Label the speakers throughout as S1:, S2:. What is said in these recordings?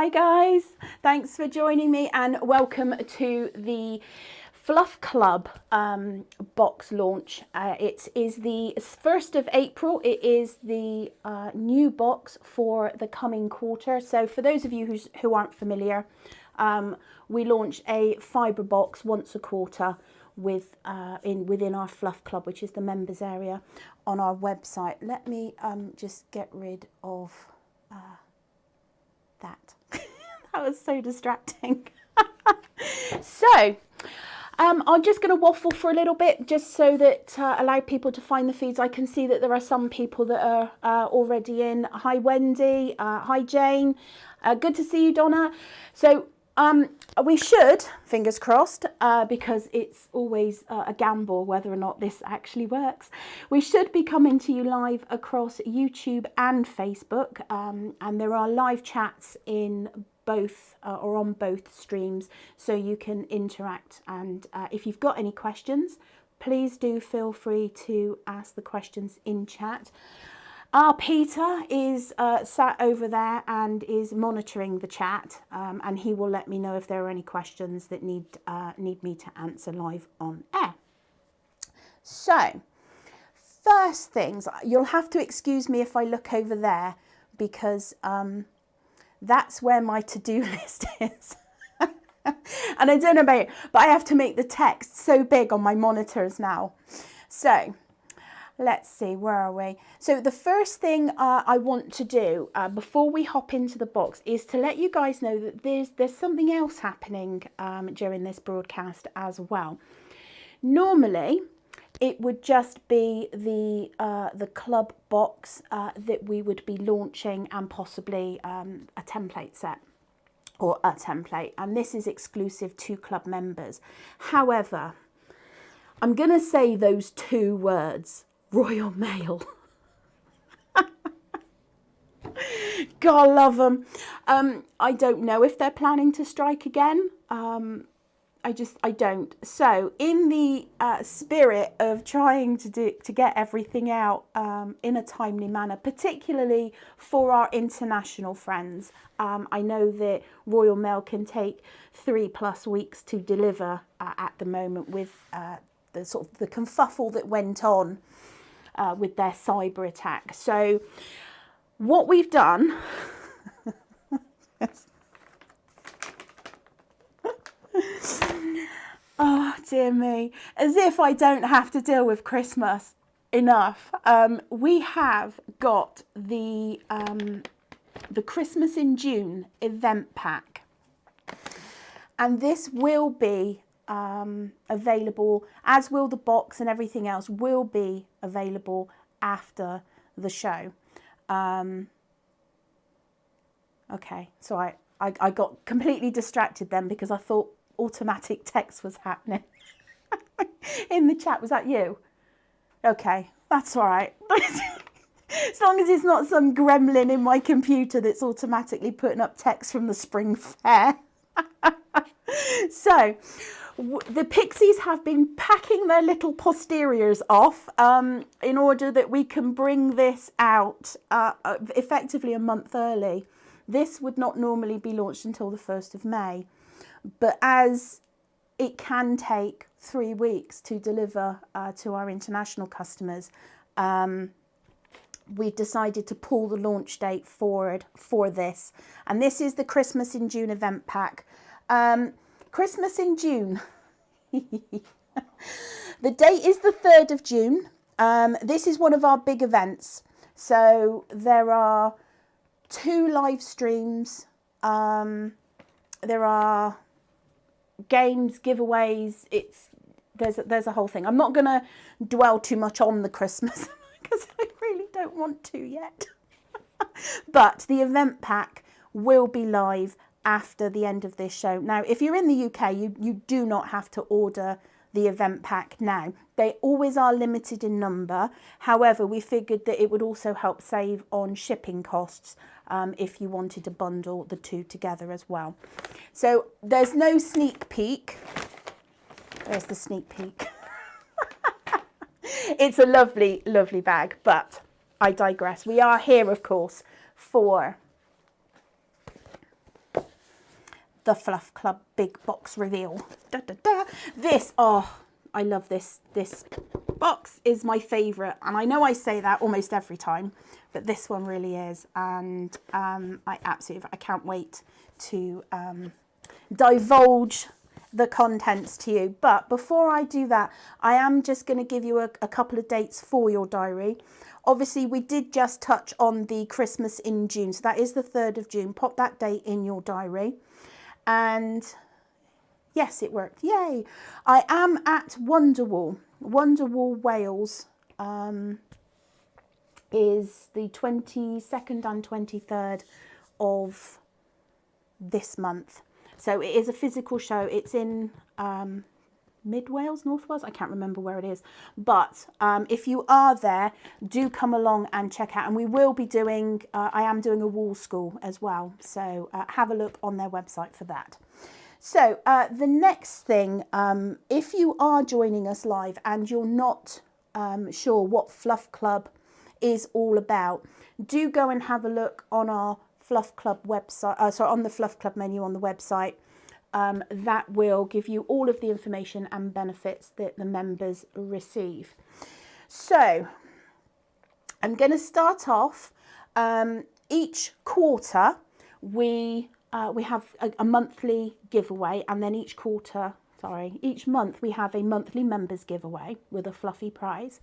S1: Hi guys, thanks for joining me and welcome to the Fluff Club box launch. It is the 1st of April. It is the new box for the coming quarter. So for those of you who aren't familiar, we launch a fibre box once a quarter within our Fluff Club, which is the members area on our website. Let me just get rid of that. That was so distracting. So I'm just going to waffle for a little bit just so that allow people to find the feeds. I can see that there are some people that are already in. Hi Wendy, hi Jane, good to see you Donna. So we should, fingers crossed, because it's always a gamble whether or not this actually works. We should be coming to you live across YouTube and Facebook, and there are live chats in both or on both streams, so you can interact. And if you've got any questions, please do feel free to ask the questions in chat. Peter is sat over there and is monitoring the chat, and he will let me know if there are any questions that need me to answer live on air. So, first things, you'll have to excuse me if I look over there because that's where my to-do list is. And I don't know about it, but I have to make the text so big on my monitors now. So, let's see, where are we? So the first thing I want to do before we hop into the box is to let you guys know that there's something else happening during this broadcast as well. Normally, it would just be the club box that we would be launching and possibly a template set or a template. And this is exclusive to club members. However, I'm going to say those two words. Royal Mail. God love them. I don't know if they're planning to strike again. I don't. So in the spirit of trying to get everything out in a timely manner, particularly for our international friends, I know that Royal Mail can take 3+ weeks to deliver at the moment with the sort of the kerfuffle that went on with their cyber attack. So what we've done oh dear me, as if I don't have to deal with Christmas enough, we have got the Christmas in June event pack, and this will be available, as will the box, and everything else will be available after the show. Okay, so I got completely distracted then because I thought automatic text was happening in the chat. Was that you? Okay, that's all right. As long as it's not some gremlin in my computer that's automatically putting up text from the spring fair. So the pixies have been packing their little posteriors off in order that we can bring this out effectively a month early. This would not normally be launched until the 1st of May, but as it can take 3 weeks to deliver to our international customers, we've decided to pull the launch date forward for this. And this is the Christmas in June event pack. Christmas in June. The date is the 3rd of June. This is one of our big events. So there are 2 live streams. There are games, giveaways. There's a whole thing. I'm not going to dwell too much on the Christmas because I really don't want to yet. But the event pack will be live after the end of this show. Now, if you're in the UK, you do not have to order the event pack now. They always are limited in number. However, we figured that it would also help save on shipping costs if you wanted to bundle the two together as well. So there's no sneak peek. There's the sneak peek. It's a lovely, lovely bag, but I digress. We are here, of course, for the Fluff Club big box reveal. Da, da, da. This, oh, I love this. This box is my favourite, and I know I say that almost every time, but this one really is, and I can't wait to divulge the contents to you. But before I do that, I am just going to give you a couple of dates for your diary. Obviously, we did just touch on the Christmas in June, so that is the 3rd of June. Pop that date in your diary. And yes, it worked. Yay. I am at Wonderwall. Wonderwall Wales is the 22nd and 23rd of this month. So it is a physical show. It's in Mid Wales, North Wales. I can't remember where it is. But if you are there, do come along and check out. And we will be doing, I am doing a wall school as well. So have a look on their website for that. So the next thing, if you are joining us live and you're not sure what Fluff Club is all about, do go and have a look on our Fluff Club website, sorry, on the Fluff Club menu on the website. That will give you all of the information and benefits that the members receive. So I'm going to start off, each quarter we have a monthly giveaway, and then each month we have a monthly members giveaway with a fluffy prize.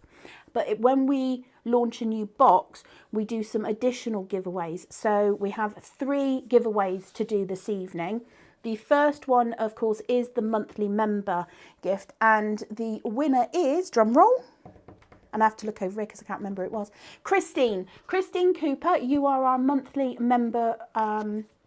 S1: But when we launch a new box, we do some additional giveaways. So we have 3 giveaways to do this evening. The first one, of course, is the monthly member gift, and the winner is, drum roll, and I have to look over it because I can't remember who it was, Christine Cooper. You are our monthly member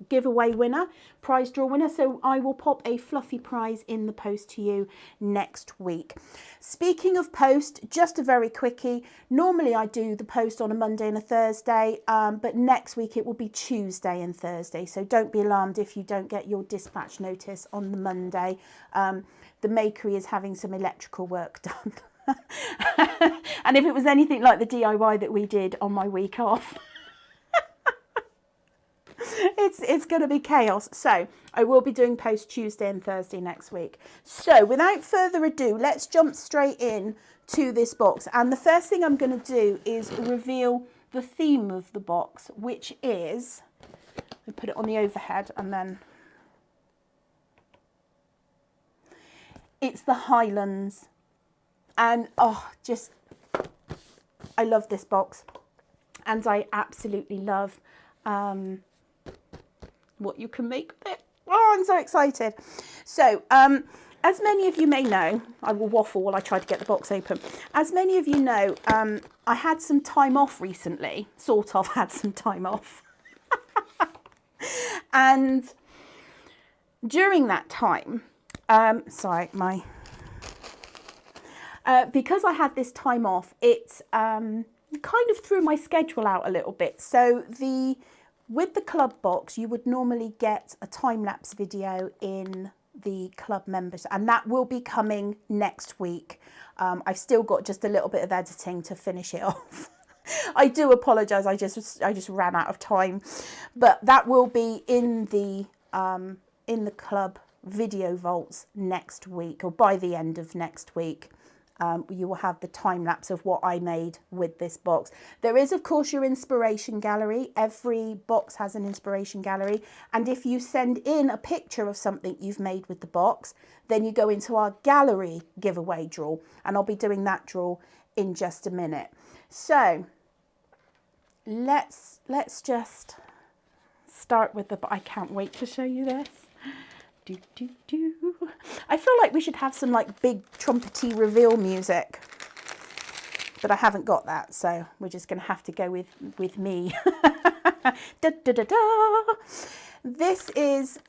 S1: giveaway winner, prize draw winner. So I will pop a fluffy prize in the post to you next week. Speaking of post, just a very quickie. Normally I do the post on a Monday and a Thursday, but next week it will be Tuesday and Thursday. So don't be alarmed if you don't get your dispatch notice on the Monday. The Makery is having some electrical work done. And if it was anything like the DIY that we did on my week off, it's going to be chaos. So I will be doing post Tuesday and Thursday next week. So without further ado, let's jump straight in to this box. And the first thing I'm going to do is reveal the theme of the box, which is, let me put it on the overhead, and then it's the Highlands. And oh, just, I love this box, and I absolutely love what you can make with it. Oh, I'm so excited. So as many of you may know, I will waffle while I try to get the box open. As many of you know, I had some time off recently, sort of had some time off. And during that time, sorry, because I had this time off, it kind of threw my schedule out a little bit. So with the club box, you would normally get a time-lapse video in the club members, and that will be coming next week. I've still got just a little bit of editing to finish it off. I do apologise, I just ran out of time, but that will be in the club video vaults next week, or by the end of next week. You will have the time lapse of what I made with this box. There is, of course, your inspiration gallery. Every box has an inspiration gallery. And if you send in a picture of something you've made with the box, then you go into our gallery giveaway draw. And I'll be doing that draw in just a minute. So let's just start with I can't wait to show you this. I feel like we should have some like big trumpety reveal music, but I haven't got that, so we're just going to have to go with me. Da, da, da, da. This is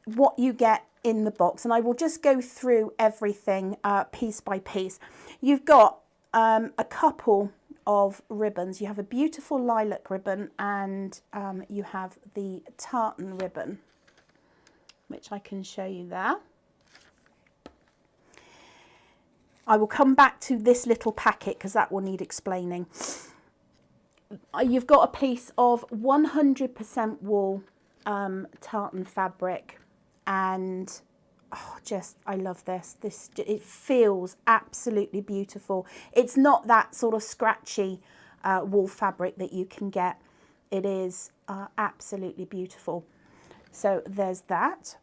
S1: what you get in the box, and I will just go through everything piece by piece. You've got a couple of ribbons. You have a beautiful lilac ribbon, and you have the tartan ribbon, which I can show you there. I will come back to this little packet because that will need explaining. You've got a piece of 100% wool tartan fabric, and oh, just, I love this. It feels absolutely beautiful. It's not that sort of scratchy wool fabric that you can get. It is absolutely beautiful. So there's that.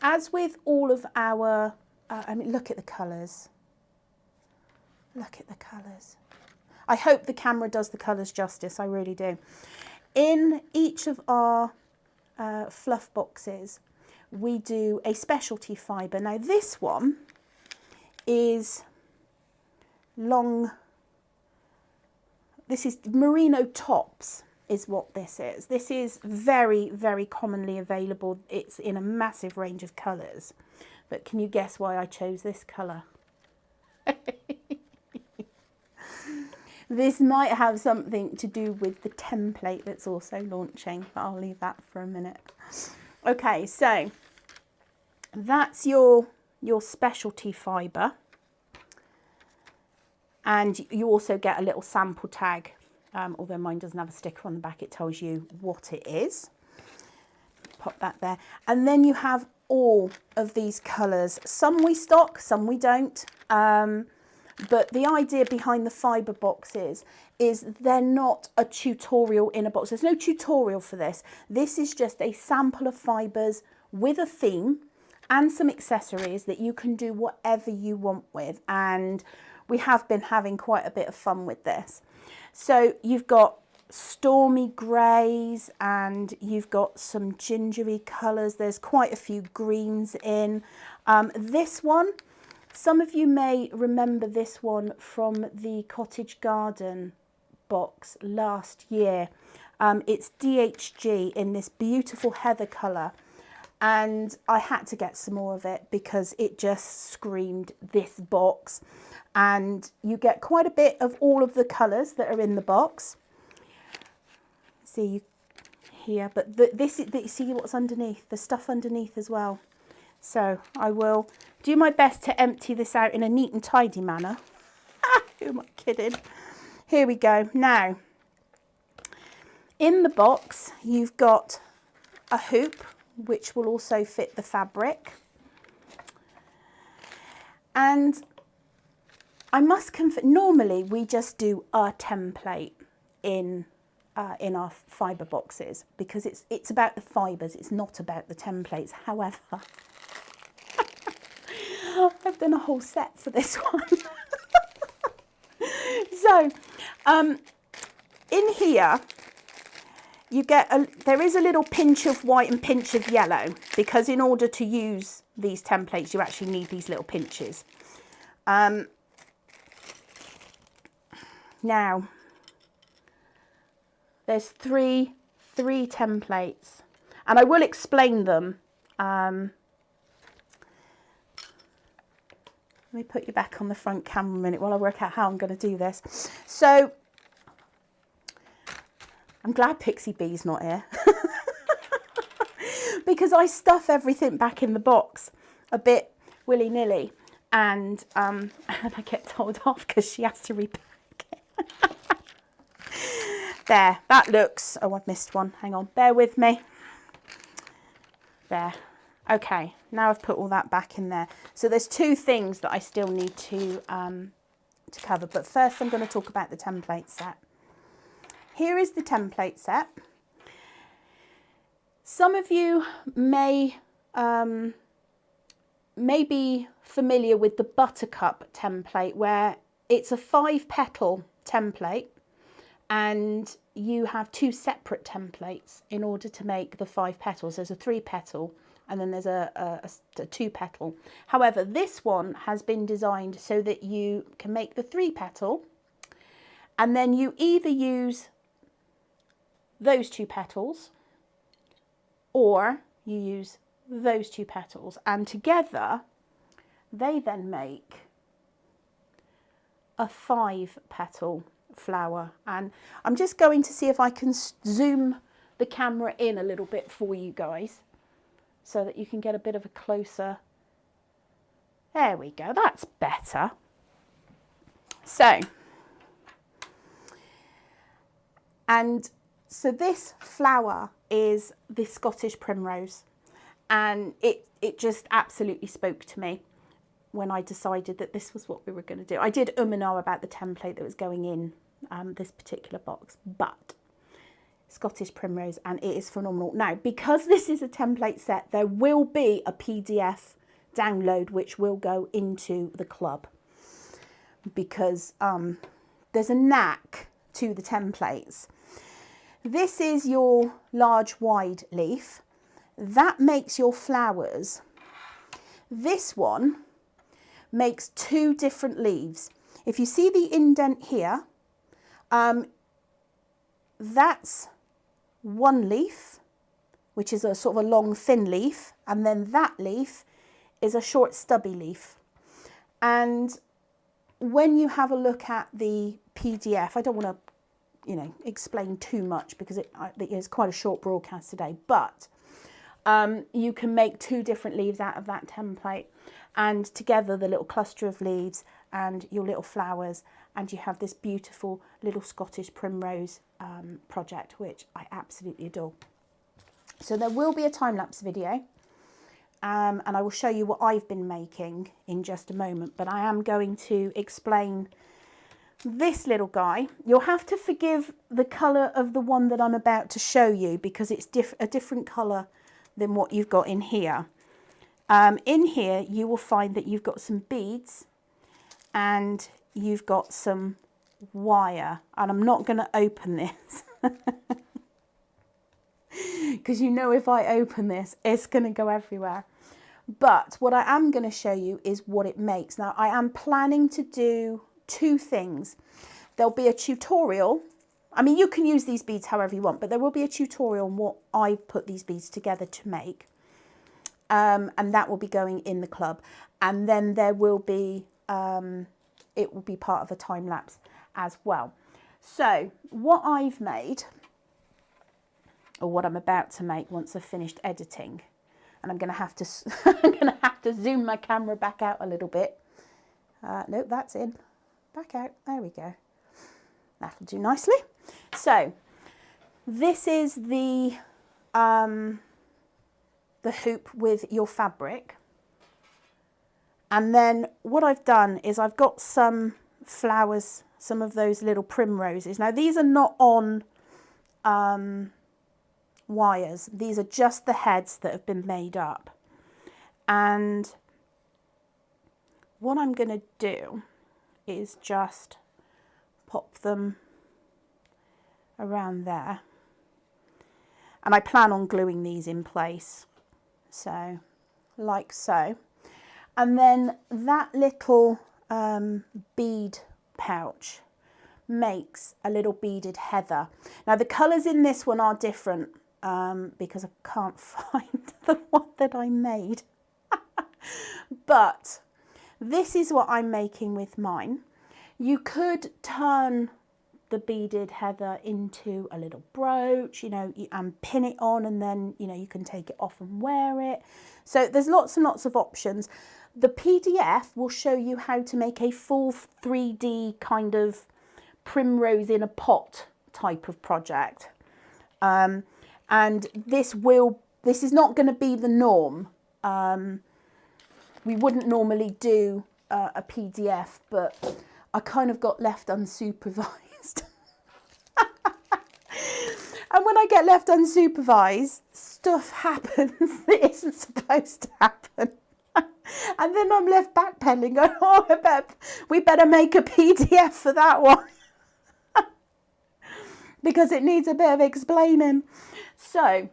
S1: As with all of our, I mean, look at the colours. Look at the colours. I hope the camera does the colours justice, I really do. In each of our fluff boxes, we do a specialty fibre. Now this one is long, this is merino tops is what this is. This is very, very commonly available. It's in a massive range of colours. But can you guess why I chose this colour? This might have something to do with the template that's also launching, but I'll leave that for a minute. Okay, so that's your specialty fibre. And you also get a little sample tag, although mine doesn't have a sticker on the back, it tells you what it is. Pop that there. And then you have all of these colours. Some we stock, some we don't. But the idea behind the fibre boxes is they're not a tutorial in a box. There's no tutorial for this. This is just a sample of fibres with a theme and some accessories that you can do whatever you want with. And we have been having quite a bit of fun with this. So you've got stormy greys and you've got some gingery colours. There's quite a few greens in. This one, some of you may remember this one from the cottage garden box last year. It's DHG in this beautiful heather colour, and I had to get some more of it because it just screamed this box. And you get quite a bit of all of the colours that are in the box. See here, but see what's underneath, the stuff underneath as well. So I will do my best to empty this out in a neat and tidy manner. Who am I kidding? Here we go. Now, in the box, you've got a hoop, which will also fit the fabric. And I must confess, normally we just do a template in our fibre boxes because it's about the fibres, it's not about the templates. However, I've done a whole set for this one. So, in here, you get there is a little pinch of white and pinch of yellow because in order to use these templates, you actually need these little pinches. Now, there's three templates, and I will explain them. Let me put you back on the front camera a minute while I work out how I'm going to do this. So, I'm glad Pixie Bee's not here. Because I stuff everything back in the box a bit willy-nilly. And I get told off because she has to repack it. There, that looks... Oh, I've missed one. Hang on, bear with me. There. Okay, now I've put all that back in there. So there's two things that I still need to cover. But first I'm going to talk about the template set. Here is the template set. Some of you may be familiar with the Buttercup template, where it's a 5-petal template and you have 2 separate templates in order to make the 5 petals. There's a 3-petal and then there's a 2-petal. However, this one has been designed so that you can make the 3-petal and then you either use those 2 petals or you use those 2 petals, and together they then make a 5-petal flower. And I'm just going to see if I can zoom the camera in a little bit for you guys so that you can get a bit of a closer. There we go, that's better. So this flower is the Scottish primrose, And it just absolutely spoke to me when I decided that this was what we were going to do. I did and ah about the template that was going in this particular box, but Scottish Primrose, and it is phenomenal. Now, because this is a template set, there will be a PDF download which will go into the club, because there's a knack to the templates. This is your large wide leaf. That makes your flowers. This one makes 2 different leaves. If you see the indent here, that's one leaf, which is a sort of a long thin leaf, and then that leaf is a short stubby leaf. And when you have a look at the PDF, I don't want to, you know, explain too much because it is quite a short broadcast today, but you can make 2 different leaves out of that template, and together the little cluster of leaves and your little flowers, and you have this beautiful little Scottish Primrose project, which I absolutely adore. So there will be a time-lapse video, and I will show you what I've been making in just a moment, but I am going to explain this little guy. You'll have to forgive the colour of the one that I'm about to show you, because it's a different colour than what you've got in here. In here you will find that you've got some beads and you've got some wire, and I'm not going to open this because you know if I open this it's going to go everywhere. But what I am going to show you is what it makes. Now, I am planning to do 2 things. There'll be a tutorial. I mean, you can use these beads however you want, but there will be a tutorial on what I've put these beads together to make. And that will be going in the club. And then there will be, it will be part of a time lapse as well. So what I've made, or what I'm about to make once I've finished editing, and I'm going to have to, I'm going to have to zoom my camera back out a little bit. Nope, that's in. Back out. There we go. That'll do nicely. So this is the hoop with your fabric, and then what I've done is I've got some flowers, some of those little primroses. Now these are not on wires, these are just the heads that have been made up, and what I'm going to do is just pop them around there, and I plan on gluing these in place, so like so. And then that little bead pouch makes a little beaded heather. Now the colours in this one are different because I can't find the one that I made but this is what I'm making with mine. You could turn the beaded heather into a little brooch, you know, and pin it on, and then, you know, you can take it off and wear it. So there's lots and lots of options. The PDF will show you how to make a full 3D kind of primrose in a pot type of project. And this is not going to be the norm. We wouldn't normally do a PDF, but I kind of got left unsupervised. And when I get left unsupervised, stuff happens that isn't supposed to happen. And then I'm left backpedaling, going, oh, we better make a PDF for that one. Because it needs a bit of explaining. So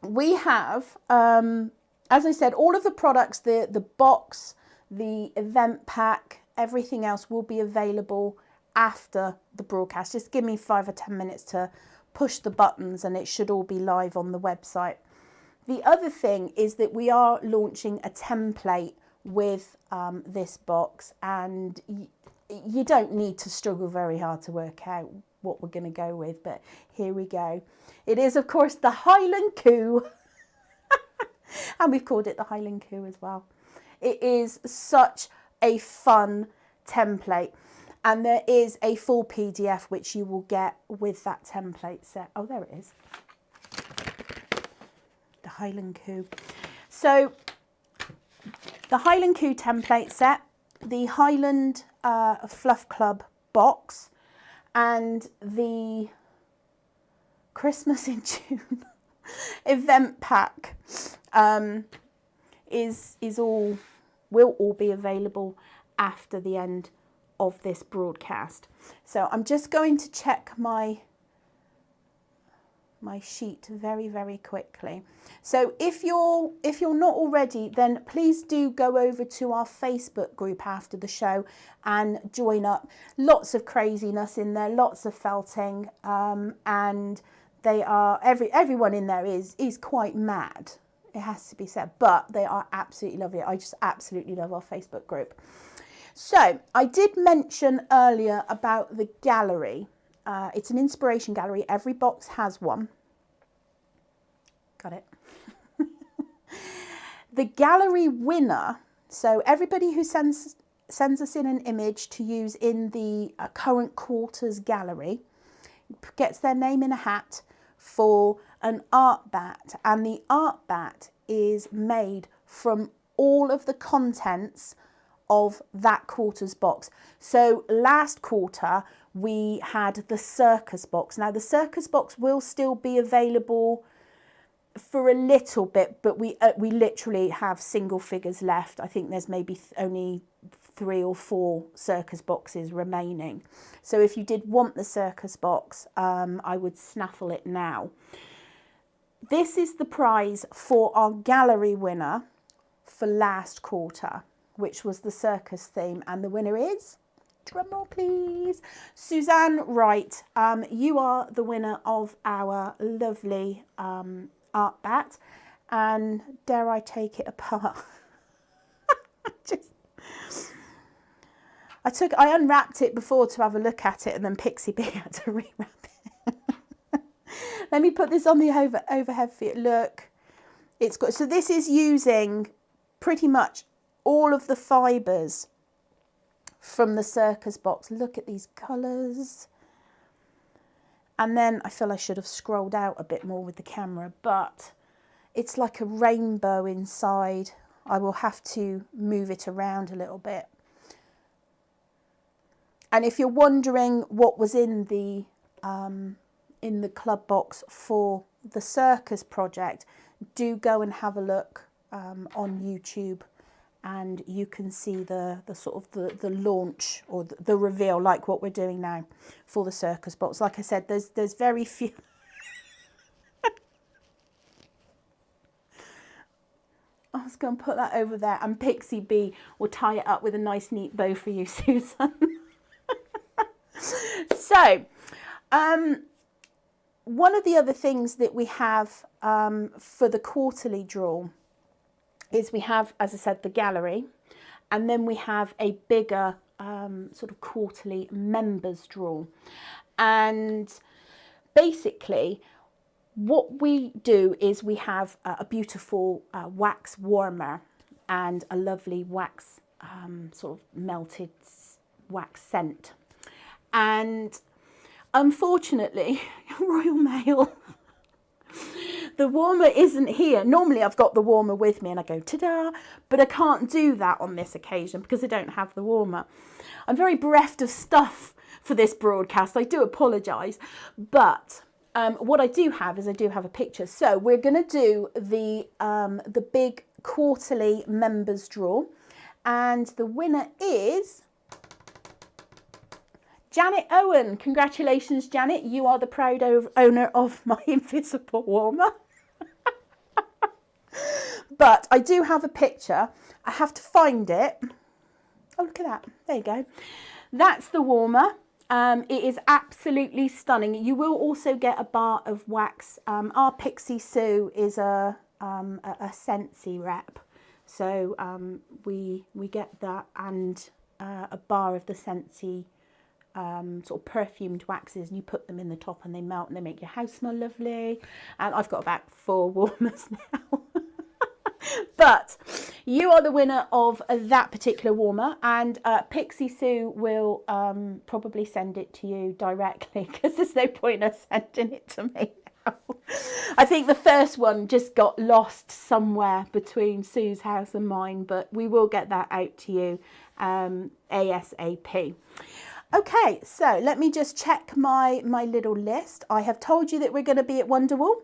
S1: we have, as I said, all of the products, the box, the event pack, everything else will be available after the broadcast. Just give me 5 or 10 minutes to push the buttons and it should all be live on the website. The other thing is that we are launching a template with this box, and you don't need to struggle very hard to work out what we're going to go with, but here we go. It is, of course, the Highland Coo. And we've called it the Highland Coo as well. It is such a fun template, and there is a full PDF which you will get with that template set. Oh, there it is. The Highland Coo. So the Highland Coo template set, the Highland Fluff Club box, and the Christmas in June event pack will all be available after the end of this broadcast. So I'm just going to check my sheet very, very quickly. So if you're not already, then please do go over to our Facebook group after the show and join up. Lots of craziness in there, lots of felting, and they are everyone in there is quite mad. It has to be said, but they are absolutely lovely. I just absolutely love our Facebook group. So I did mention earlier about the gallery. It's an inspiration gallery. Every box has one. Got it. The gallery winner. So everybody who sends us in an image to use in the current quarters gallery gets their name in a hat for an art bat. And the art bat is made from all of the contents of that quarters box. So last quarter we had the circus box. Now the circus box will still be available for a little bit, but we literally have single figures left. I think there's maybe only 3 or 4 circus boxes remaining. So if you did want the circus box, I would snaffle it now. This is the prize for our gallery winner for last quarter, which was the circus theme, and the winner is, drum roll please, Suzanne Wright. You are the winner of our lovely art bat, and dare I take it apart? I unwrapped it before to have a look at it, and then Pixie Bee had to rewrap it. Let me put this on the overhead for you. Look, it's got, so this is using pretty much all of the fibres from the circus box. Look at these colours. And then I feel I should have scrolled out a bit more with the camera, but it's like a rainbow inside. I will have to move it around a little bit. And if you're wondering what was in the club box for the circus project, do go and have a look on YouTube, and you can see the sort of the launch or the reveal, like what we're doing now for the circus box. Like I said, there's very few. I was going to put that over there, and Pixie Bee will tie it up with a nice neat bow for you, Susan. So one of the other things that we have for the quarterly draw is we have, as I said, the gallery, and then we have a bigger sort of quarterly members draw. And basically what we do is we have a beautiful wax warmer and a lovely wax sort of melted wax scent. And unfortunately, Royal Mail, the warmer isn't here. Normally I've got the warmer with me and I go ta-da, but I can't do that on this occasion because I don't have the warmer. I'm very bereft of stuff for this broadcast. I do apologise, but what I do have is I do have a picture. So we're going to do the big quarterly members draw, and the winner is Janet Owen. Congratulations, Janet. You are the proud owner of my invisible warmer. But I do have a picture. I have to find it. Oh, look at that. There you go. That's the warmer. It is absolutely stunning. You will also get a bar of wax. Our Pixie Sue is a Scentsy rep. So we get that, and a bar of the Scentsy sort of perfumed waxes, and you put them in the top and they melt and they make your house smell lovely. And I've got about 4 warmers now. But you are the winner of that particular warmer, and Pixie Sue will probably send it to you directly because there's no point in sending it to me. I think the first one just got lost somewhere between Sue's house and mine, but we will get that out to you ASAP. Okay, so let me just check my little list. I have told you that we're going to be at Wonderwall.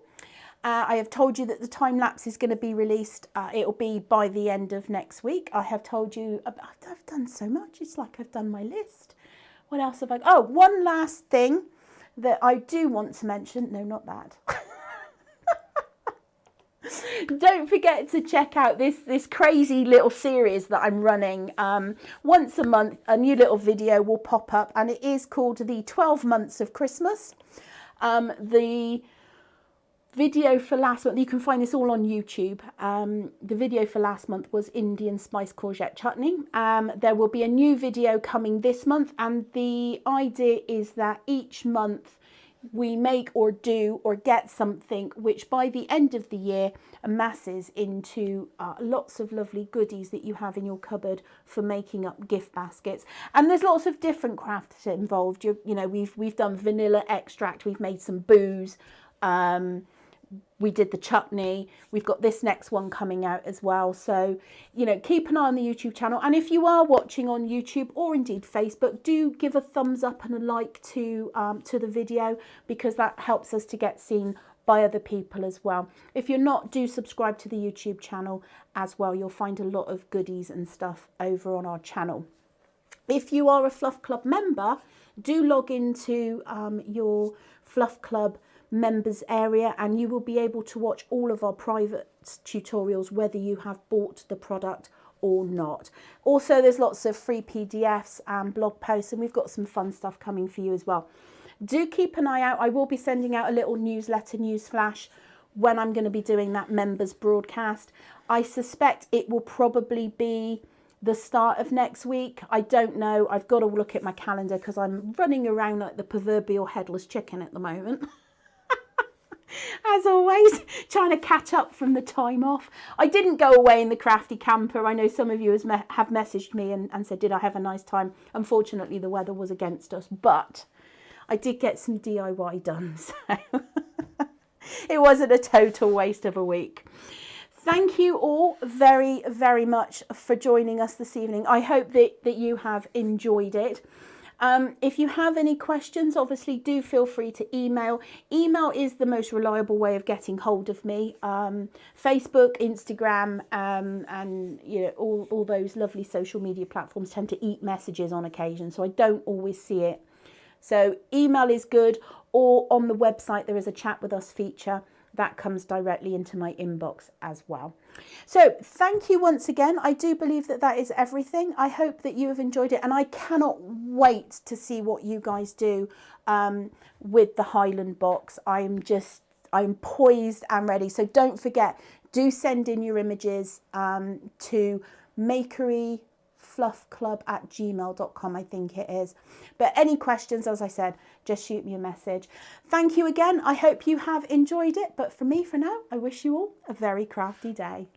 S1: I have told you that the time lapse is going to be released. It'll be by the end of next week. I have told you, I've done so much. It's like I've done my list. What else have I? Oh, one last thing that I do want to mention. No, not that. Don't forget to check out this crazy little series that I'm running. Once a month, a new little video will pop up, and it is called the 12 Months of Christmas. The video for last month, you can find this all on YouTube. The video for last month was Indian spice courgette chutney. There will be a new video coming this month, and the idea is that each month we make or do or get something which by the end of the year amasses into lots of lovely goodies that you have in your cupboard for making up gift baskets. And there's lots of different crafts involved. You know, we've done vanilla extract, we've made some booze, we did the chutney, we've got this next one coming out as well. So, you know, keep an eye on the YouTube channel. And if you are watching on YouTube or indeed Facebook, do give a thumbs up and a like to the video, because that helps us to get seen by other people as well. If you're not, do subscribe to the YouTube channel as well. You'll find a lot of goodies and stuff over on our channel. If you are a Fluff Club member, do log into your Fluff Club members area, and you will be able to watch all of our private tutorials whether you have bought the product or not. Also, there's lots of free PDFs and blog posts, and we've got some fun stuff coming for you as well. Do keep an eye out. I will be sending out a little newsletter, news flash, when I'm going to be doing that members broadcast. I suspect it will probably be the start of next week. I don't know. I've got to look at my calendar because I'm running around like the proverbial headless chicken at the moment. As always, trying to catch up from the time off. I didn't go away in the crafty camper. I know some of you have messaged me and said, did I have a nice time? Unfortunately, the weather was against us, but I did get some DIY done, so it wasn't a total waste of a week. Thank you all very, very much for joining us this evening. I hope that you have enjoyed it. If you have any questions, obviously do feel free to email. Email is the most reliable way of getting hold of me. Facebook, Instagram, and you know, all those lovely social media platforms tend to eat messages on occasion, so I don't always see it. So email is good, or on the website there is a chat with us feature that comes directly into my inbox as well. So thank you once again. I do believe that is everything. I hope that you have enjoyed it, and I cannot wait to see what you guys do with the Highland box. I'm poised and ready. So don't forget, do send in your images to makeryfluffclub@gmail.com, I think it is. But any questions, as I said, just shoot me a message. Thank you again. I hope you have enjoyed it. But for me, for now, I wish you all a very crafty day.